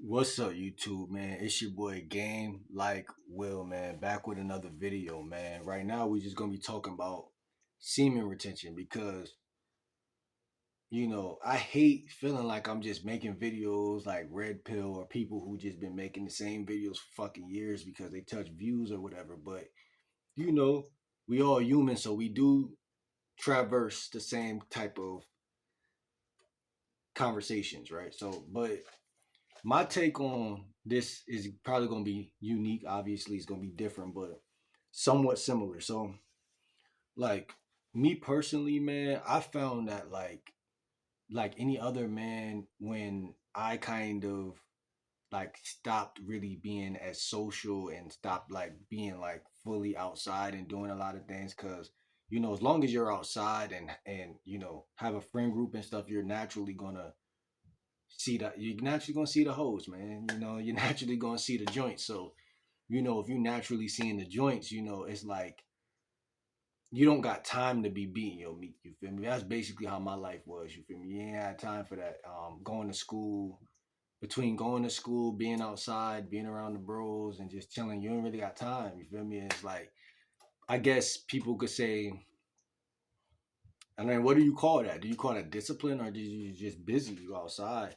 What's up, YouTube, man? It's your boy Game Like Will, man. Back with another video, man. Right now, we just gonna be talking about semen retention because I hate feeling like I'm just making videos like Red Pill or people who just been making the same videos for fucking years because they touch views or whatever. But you know, we all human, so we do traverse the same type of conversations, right? But my take on this is probably going to be unique. Obviously, it's going to be different, but somewhat similar. So, like me personally, man, I found that like any other man, when I kind of like stopped really being as social and stopped like being like fully outside and doing a lot of things, because as long as you're outside and have a friend group and stuff, you're naturally gonna see the hoes, man. You're naturally gonna see the joints. So, if you're naturally seeing the joints, it's like you don't got time to be beating your meat. You feel me? That's basically how my life was. You feel me? You ain't had time for that. Going to school, between going to school, being outside, being around the bros, and just chilling, you ain't really got time. You feel me? It's like, I guess people could say, I mean, what do you call that? Do you call that discipline, or do you just busy? You outside?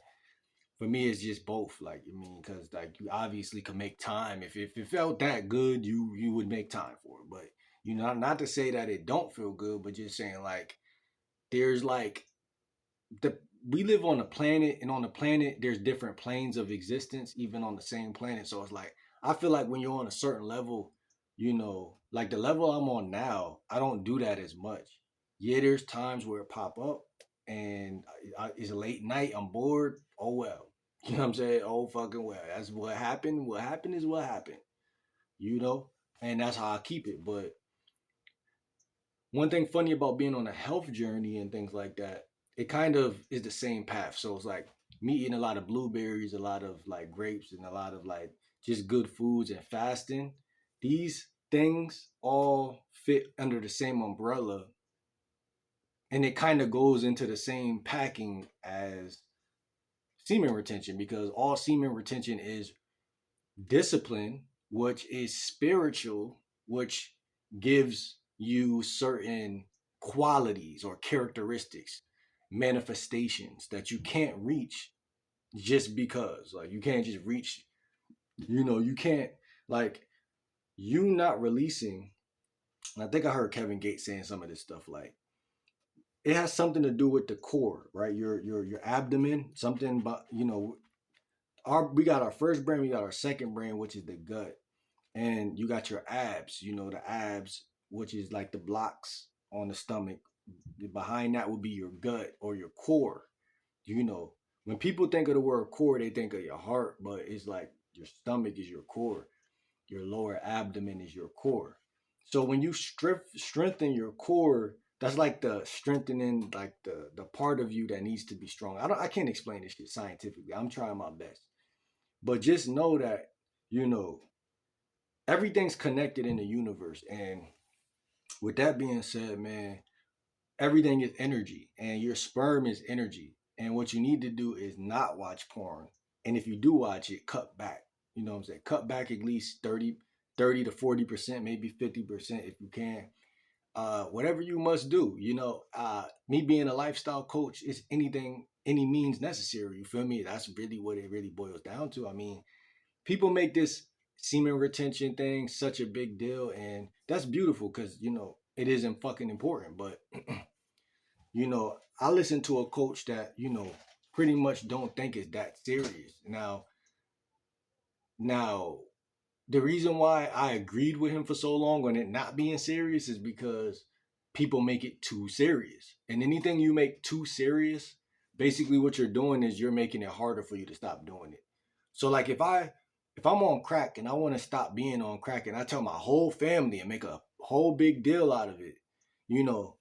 For me, it's just both. Like, I mean, because like you obviously can make time. If it felt that good, you would make time for it. But not to say that it don't feel good, but just saying like there's like the we live on a planet, and on the planet there's different planes of existence, even on the same planet. So it's like I feel like when you're on a certain level, like the level I'm on now, I don't do that as much. Yeah, there's times where it pop up, and it's a late night, I'm bored. Oh well, you know what I'm saying? Oh fucking well, that's what happened. What happened is what happened, you know, and that's how I keep it. But one thing funny about being on a health journey and things like that, it kind of is the same path. So it's like me eating a lot of blueberries, a lot of like grapes, and a lot of like just good foods and fasting. These things all fit under the same umbrella, and it kind of goes into the same packing as semen retention, because all semen retention is discipline, which is spiritual, which gives you certain qualities or characteristics, manifestations that you can't reach just because. Like, you can't just reach, you can't, like, you not releasing. I think I heard Kevin Gates saying some of this stuff, like, it has something to do with the core, right? Your abdomen, something about, we got our first brain, we got our second brain, which is the gut, and you got your abs, the abs, which is like the blocks on the stomach. Behind that would be your gut or your core. you know when people think of the word core, they think of your heart, but it's like your stomach is your core, your lower abdomen is your core. So when you strengthen your core, that's like the strengthening, like the part of you that needs to be strong. I can't explain this shit scientifically, I'm trying my best, but just know that you know everything's connected in the universe. And with that being said, man, everything is energy, and your sperm is energy. And what you need to do is not watch porn. And if you do watch it, cut back. You know what I'm saying? Cut back at least 30 to 40%, maybe 50% if you can. Whatever you must do, me being a lifestyle coach is anything, any means necessary. You feel me? That's really what it really boils down to. I mean, people make this semen retention thing such a big deal, and that's beautiful because it isn't fucking important. But I listen to a coach that pretty much don't think it's that serious. Now the reason why I agreed with him for so long on it not being serious is because people make it too serious. And anything you make too serious, basically what you're doing is you're making it harder for you to stop doing it. So like if I'm on crack and I want to stop being on crack, and I tell my whole family and make a whole big deal out of it, you know,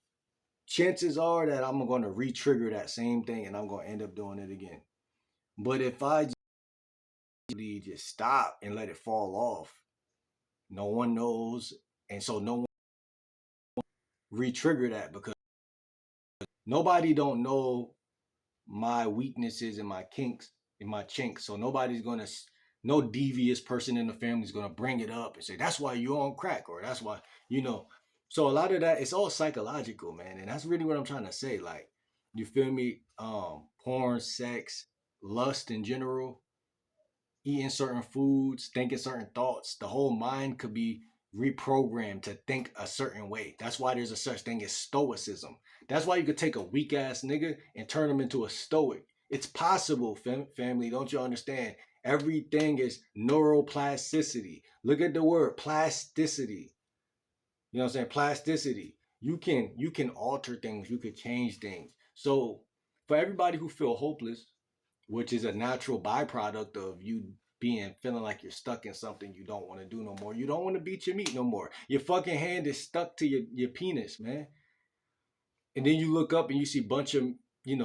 chances are that I'm going to re-trigger that same thing and I'm going to end up doing it again. But if I just stop and let it fall off, no one knows, and so no one re-trigger that, because nobody don't know my weaknesses and my kinks in my chink. So nobody's gonna, no devious person in the family is gonna bring it up and say that's why you're on crack or that's why you know. So a lot of that it's all psychological, man, and that's really what I'm trying to say. Like, you feel me? Porn, sex, lust in general, eating certain foods, thinking certain thoughts, the whole mind could be reprogrammed to think a certain way. That's why there's a such thing as stoicism. That's why you could take a weak ass nigga and turn him into a stoic. It's possible, family. Don't you understand? Everything is neuroplasticity. Look at the word plasticity. You know what I'm saying? Plasticity. You can alter things. You could change things. So for everybody who feel hopeless, which is a natural byproduct of you being feeling like you're stuck in something you don't want to do no more. You don't want to beat your meat no more. Your fucking hand is stuck to your penis, man. And then you look up and you see a bunch of,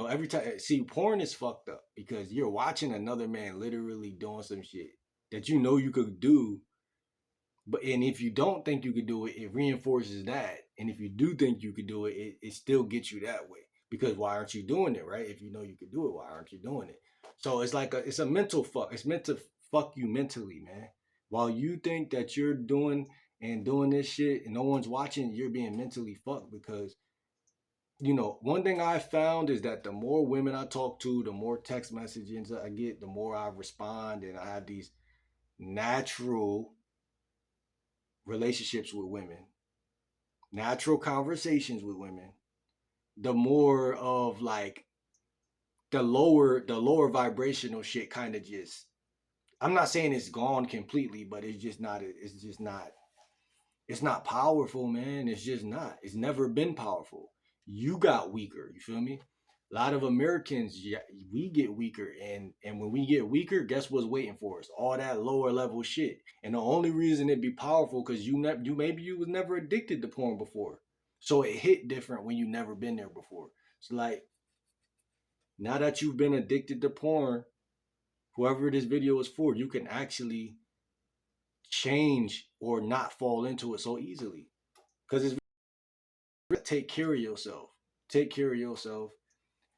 every time, see, porn is fucked up because you're watching another man literally doing some shit that you know you could do. But and if you don't think you could do it, it reinforces that. And if you do think you could do it, it still gets you that way. Because why aren't you doing it, right? If you know you could do it, why aren't you doing it? So it's like it's a mental fuck. It's meant to fuck you mentally, man. While you think that you're doing this shit and no one's watching, you're being mentally fucked because one thing I found is that the more women I talk to, the more text messages I get, the more I respond, and I have these natural relationships with women, natural conversations with women, the more of like the lower vibrational shit kind of just, I'm not saying it's gone completely, but it's not powerful, man. It's just not. It's never been powerful. You got weaker, you feel me? A lot of Americans, yeah, we get weaker, and when we get weaker, guess what's waiting for us? All that lower level shit. And the only reason it be powerful because you was never addicted to porn before, so it hit different when you never been there before. So like now that you've been addicted to porn, whoever this video is for, you can actually change or not fall into it so easily because it's take care of yourself. Take care of yourself.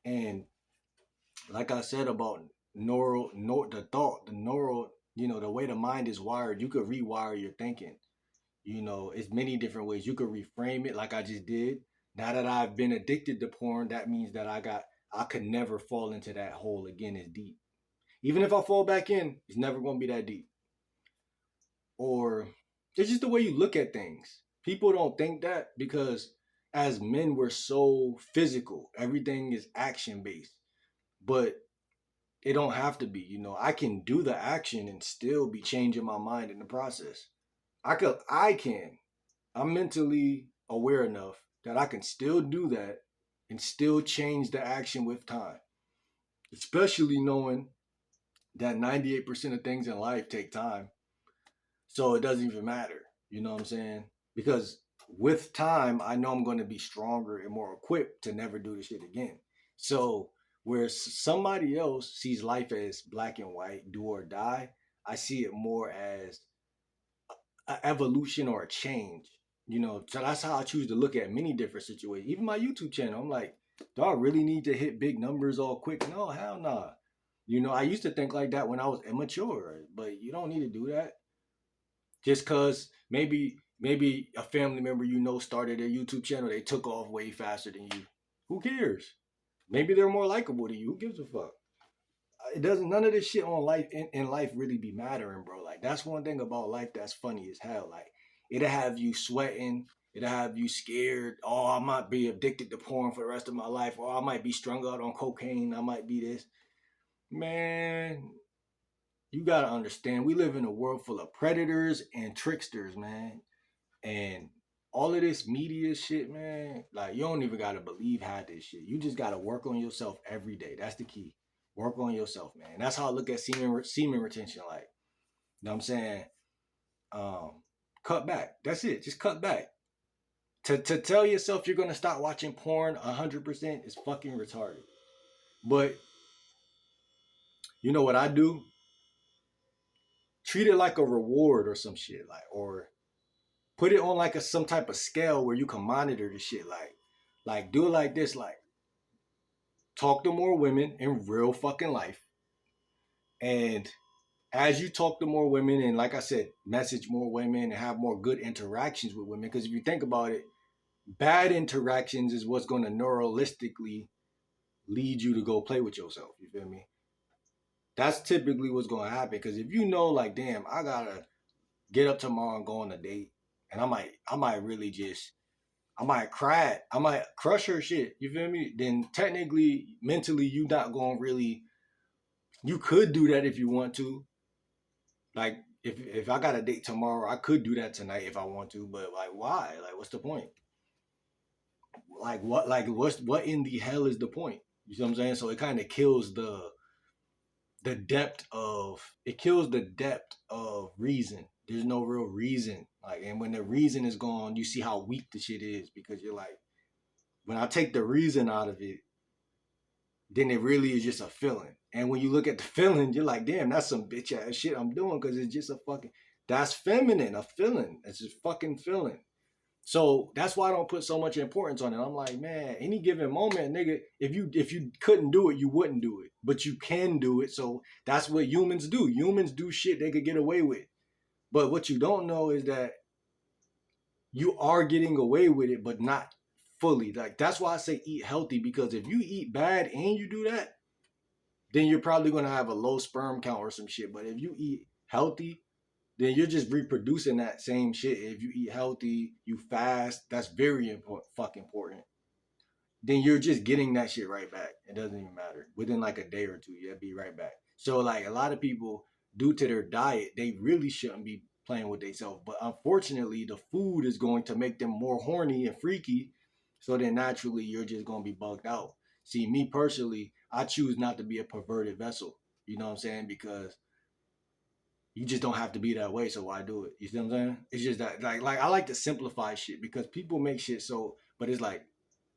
And like I said about the thought, the neural, the way the mind is wired, you could rewire your thinking. It's many different ways. You could reframe it like I just did. Now that I've been addicted to porn, that means that I could never fall into that hole again as deep. Even if I fall back in, it's never gonna be that deep. Or it's just the way you look at things. People don't think that because as men we're so physical. Everything is action based. But it don't have to be. I can do the action and still be changing my mind in the process. I can. I'm mentally aware enough that I can still do that and still change the action with time. Especially knowing that 98% of things in life take time. So it doesn't even matter. You know what I'm saying? Because with time, I know I'm going to be stronger and more equipped to never do this shit again. So where somebody else sees life as black and white, do or die, I see it more as an evolution or a change. So that's how I choose to look at many different situations. Even my YouTube channel, I'm like, do I really need to hit big numbers all quick? No, hell no. Nah. I used to think like that when I was immature, but you don't need to do that. Just cause maybe a family member started a YouTube channel, they took off way faster than you. Who cares? Maybe they're more likable to you. Who gives a fuck? It doesn't. None of this shit on life in life really be mattering, bro. Like that's one thing about life that's funny as hell. Like it'll have you sweating. It'll have you scared. Oh, I might be addicted to porn for the rest of my life, or I might be strung out on cocaine. I might be this. Man, you gotta understand. We live in a world full of predators and tricksters, man. And all of this media shit, man, like you don't even gotta believe half this shit. You just gotta work on yourself every day. That's the key. Work on yourself, man. That's how I look at semen retention. Like, you know what I'm saying? Cut back. That's it. Just cut back. To tell yourself you're gonna stop watching porn 100% is fucking retarded. But you know what I do? Treat it like a reward or some shit, like, or put it on like some type of scale where you can monitor the shit. Like do it like this. Like talk to more women in real fucking life. And as you talk to more women, and like I said, message more women and have more good interactions with women, because if you think about it, bad interactions is what's going to neuralistically lead you to go play with yourself. You feel me? That's typically what's going to happen. Because if you know, like, damn, I gotta get up tomorrow and go on a date, and I might really just, I might cry, I might crush her shit. You feel me? Then technically, mentally, you not going to really. You could do that if you want to. Like, if I got a date tomorrow, I could do that tonight if I want to. But like, why? Like, what's the point? Like, what? Like, what in the hell is the point? You see what I'm saying? So it kind of kills the depth of, it kills the depth of reason. There's no real reason. Like, and when the reason is gone, you see how weak the shit is, because you're like, when I take the reason out of it, then it really is just a feeling. And when you look at the feeling, you're like, damn, that's some bitch ass shit I'm doing, because it's just a fucking, that's feminine, a feeling. It's just fucking feeling. So that's why I don't put so much importance on it. I'm like, man, any given moment, nigga, if you couldn't do it, you wouldn't do it. But you can do it. So that's what humans do. Humans do shit they could get away with. But what you don't know is that you are getting away with it, but not fully. Like, that's why I say eat healthy, because if you eat bad and you do that, then you're probably gonna have a low sperm count or some shit. But if you eat healthy, then you're just reproducing that same shit. If you eat healthy, you fast, that's very important, fucking important. Then you're just getting that shit right back. It doesn't even matter. Within like a day or two, you'll be right back. So like a lot of people, due to their diet, they really shouldn't be playing with themselves. But unfortunately, the food is going to make them more horny and freaky. So then naturally, you're just gonna be bugged out. See, me personally, I choose not to be a perverted vessel. You know what I'm saying? Because you just don't have to be that way, so why do it? You see what I'm saying? It's just that, like I like to simplify shit, because people make shit so, but it's like,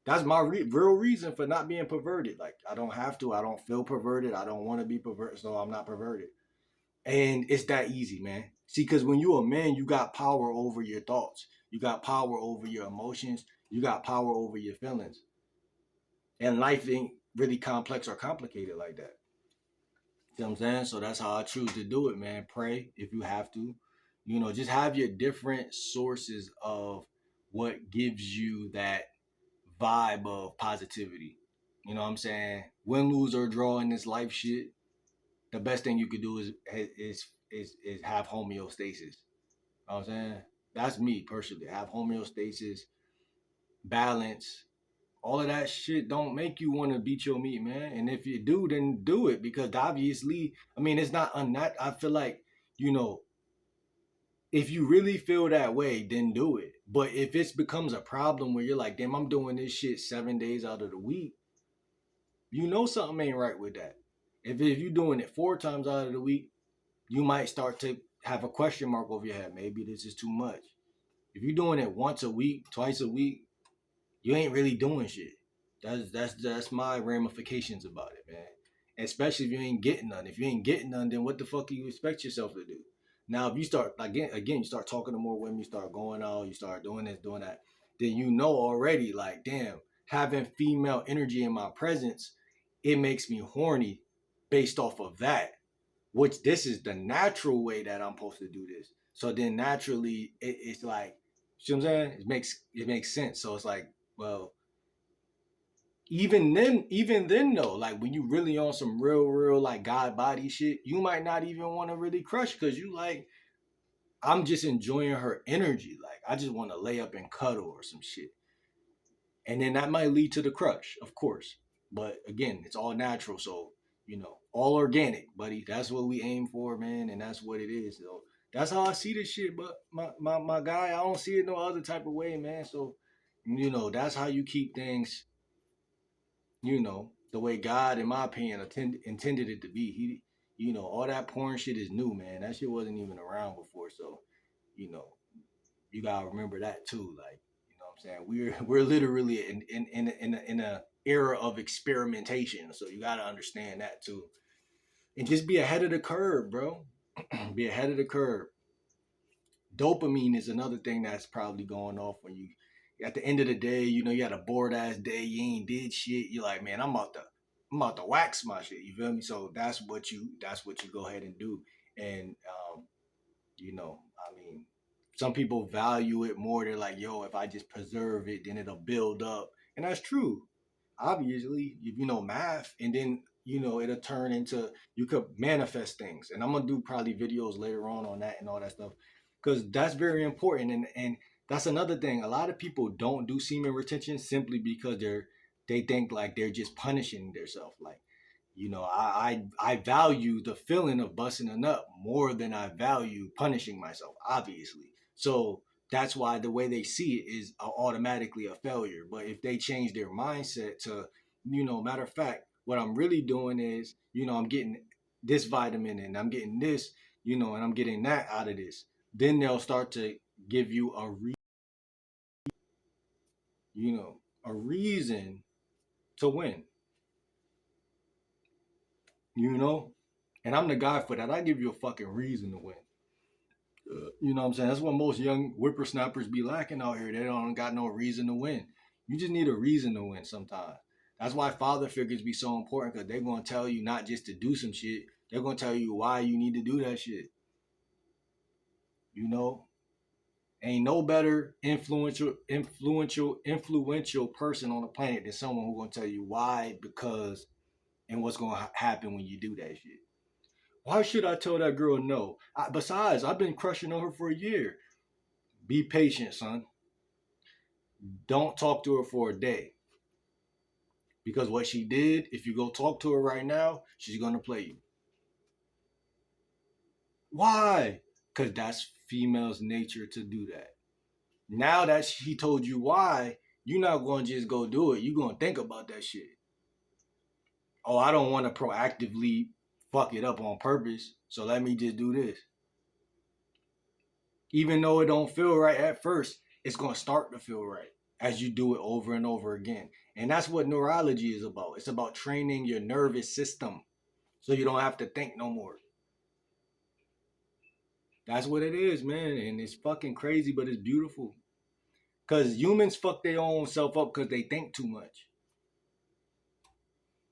that's my real reason for not being perverted. Like, I don't have to. I don't feel perverted. I don't want to be perverted, so I'm not perverted. And it's that easy, man. See, because when you're a man, you got power over your thoughts. You got power over your emotions. You got power over your feelings. And life ain't really complex or complicated like that. You know what I'm saying? So that's how I choose to do it, man. Pray if you have to. You know, just have your different sources of what gives you that vibe of positivity. You know what I'm saying? Win, lose, or draw in this life shit, the best thing you could do is have homeostasis. You know what I'm saying? That's me personally. Have homeostasis, balance, all of that shit don't make you want to beat your meat, man. And if you do, then do it, because obviously, I mean, it's not unnat. I feel like, you know, if you really feel that way, then do it. But if it becomes a problem where you're like, damn, I'm doing this shit 7 days out of the week, you know something ain't right with that. If you're doing it 4 times out of the week, you might start to have a question mark over your head. Maybe this is too much. If you're doing it once a week, twice a week, you ain't really doing shit. That's my ramifications about it, man. Especially if you ain't getting none. If you ain't getting none, then what the fuck do you expect yourself to do? Now, if you start again, you start talking to more women, you start going out, you start doing this, doing that, then you know already, like, damn, having female energy in my presence, it makes me horny based off of that. Which this is the natural way that I'm supposed to do this. So then naturally, it's like, you know what I'm saying? It makes sense. So it's like, well, even then though, like when you really on some real like God body shit, you might not even want to really crush, because you like, I'm just enjoying her energy. Like, I just want to lay up and cuddle or some shit. And then that might lead to the crush, of course. But again, it's all natural, so all organic, buddy. That's what we aim for, man, and that's what it is. So that's how I see this shit. But my guy, I don't see it no other type of way, man. So that's how you keep things, the way God, in my opinion, intended it to be. All that porn shit is new, man. That shit wasn't even around before. So, you know, you gotta remember that too. Like, what I'm saying, we're literally in a era of experimentation. So you gotta understand that too, and just be ahead of the curve, bro. Be ahead of the curve. Dopamine is another thing that's probably going off when at the end of the day, you had a bored ass day, you ain't did shit. You're like, man, I'm about to wax my shit. You feel me? So that's what you go ahead and do. And you know, I mean, some people value it more. They're like, yo, if I just preserve it, then it'll build up. And that's true. Obviously, if you know math, and then it'll turn into, you could manifest things. And I'm gonna do probably videos later on that and all that stuff, because that's very important. And that's another thing. A lot of people don't do semen retention simply because they think like they're just punishing themselves. Like, I value the feeling of busting a nut more than I value punishing myself, obviously. So that's why the way they see it is automatically a failure. But if they change their mindset to, matter of fact, what I'm really doing is, I'm getting this vitamin and I'm getting this, and I'm getting that out of this, then they'll start to give you a reason to win, you know? And I'm the guy for that. I give you a fucking reason to win. You know what I'm saying? That's what most young whippersnappers be lacking out here. They don't got no reason to win. You just need a reason to win sometimes. That's why father figures be so important, because they're going to tell you not just to do some shit. They're going to tell you why you need to do that shit. You know? Ain't no better influential person on the planet than someone who's going to tell you why, because, and what's going to happen when you do that shit. Why should I tell that girl no? Besides, I've been crushing on her for a year. Be patient, son. Don't talk to her for a day. Because what she did, if you go talk to her right now, she's going to play you. Why? Because that's female's nature to do that. Now that she told you why, you're not going to just go do it. You're going to think about that shit. Oh, I don't want to proactively fuck it up on purpose, so let me just do this. Even though it don't feel right at first, it's going to start to feel right as you do it over and over again. And that's what neurology is about. It's about training your nervous system so you don't have to think no more. That's what it is, man. And it's fucking crazy, but it's beautiful. Because humans fuck their own self up because they think too much.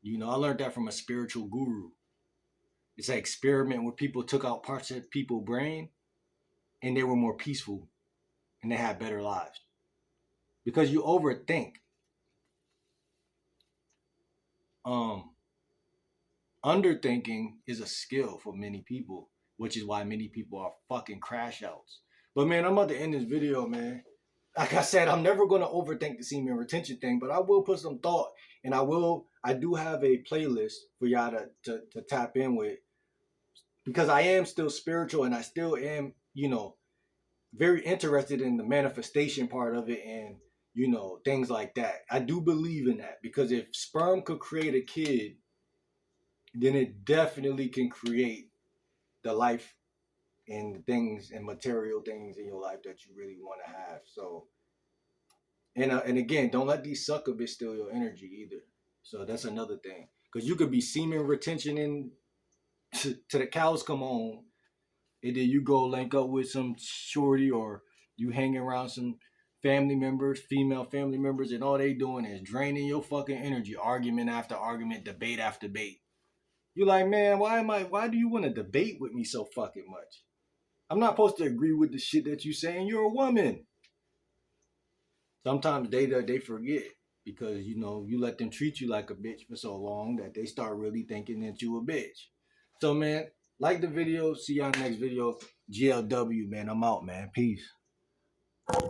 I learned that from a spiritual guru. It's an experiment where people took out parts of people's brain and they were more peaceful and they had better lives. Because you overthink. Underthinking is a skill for many people, which is why many people are fucking crash outs. But man, I'm about to end this video, man. Like I said, I'm never going to overthink the semen retention thing, but I will put some thought, and I do have a playlist for y'all to tap in with, because I am still spiritual and I still am, very interested in the manifestation part of it, and, things like that. I do believe in that, because if sperm could create a kid, then it definitely can create the life and the things and material things in your life that you really want to have. So, and again, don't let these sucker bitches steal your energy either. So that's another thing, because you could be semen retention in to the cows come home, and then you go link up with some shorty, or you hang around some family members, female family members, and all they doing is draining your fucking energy, argument after argument, debate after debate. You're like, man, why do you want to debate with me so fucking much? I'm not supposed to agree with the shit that you saying. You're a woman. Sometimes they forget, because you let them treat you like a bitch for so long that they start really thinking that you a bitch. So man, like the video. See y'all next video. GLW, man. I'm out, man. Peace.